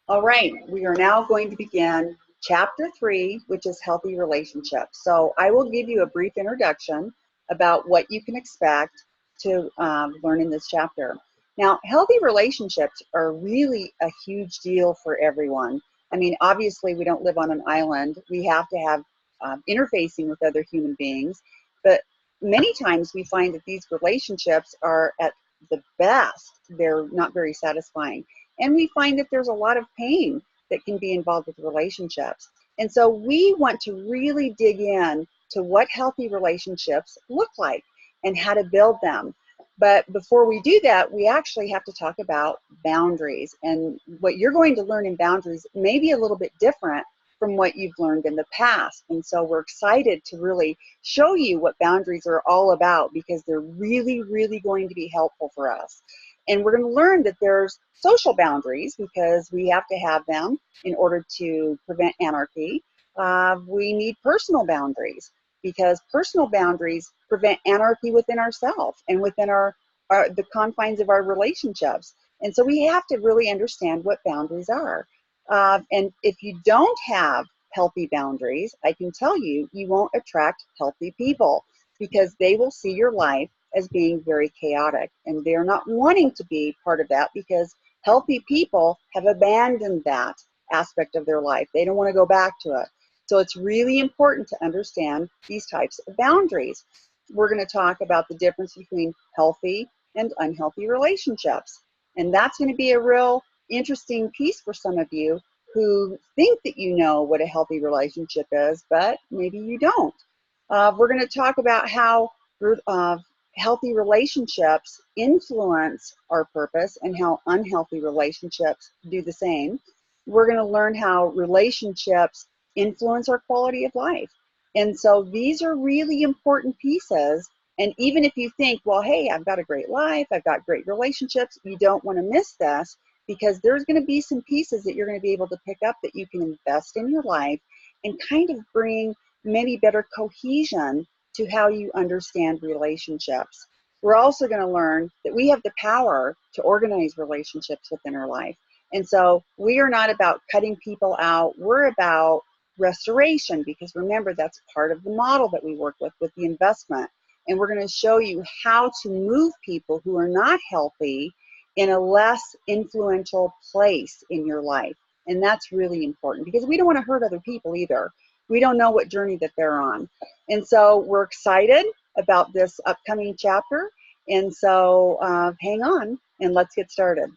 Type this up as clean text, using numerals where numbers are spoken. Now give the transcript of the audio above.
All right, we are now going to begin chapter 3, which is healthy relationships. So I will give you a brief introduction about what you can expect to learn in this chapter. Now, healthy relationships are really a huge deal for everyone. I mean, obviously, we don't live on an island. We have to have interfacing with other human beings, but many times we find that these relationships are at the best, they're not very satisfying. And we find that there's a lot of pain that can be involved with relationships. And so we want to really dig in to what healthy relationships look like and how to build them. But before we do that, we actually have to talk about boundaries. And what you're going to learn in boundaries may be a little bit different from what you've learned in the past. And so we're excited to really show you what boundaries are all about, because they're really, really going to be helpful for us. And we're going to learn that there's social boundaries, because we have to have them in order to prevent anarchy. We need personal boundaries, because personal boundaries prevent anarchy within ourselves and within the confines of our relationships. And so we have to really understand what boundaries are. And if you don't have healthy boundaries, I can tell you, you won't attract healthy people, because they will see your life as being very chaotic, and they're not wanting to be part of that, because healthy people have abandoned that aspect of their life. They don't want to go back to it. So it's really important to understand these types of boundaries. We're going to talk about the difference between healthy and unhealthy relationships. And that's going to be a real interesting piece for some of you who think that you know what a healthy relationship is, but maybe you don't. We're going to talk about how healthy relationships influence our purpose and how unhealthy relationships do the same. We're going to learn how relationships influence our quality of life. And so these are really important pieces. And even if you think, well, hey, I've got a great life, I've got great relationships, you don't want to miss this, because there's going to be some pieces that you're going to be able to pick up that you can invest in your life and kind of bring maybe better cohesion to how you understand relationships. We're also going to learn that we have the power to organize relationships within our life. And so we are not about cutting people out. We're about restoration, because remember, that's part of the model that we work with the investment. And we're going to show you how to move people who are not healthy in a less influential place in your life. And that's really important, because we don't want to hurt other people either. We don't know what journey that they're on. And so we're excited about this upcoming chapter. And so hang on and let's get started.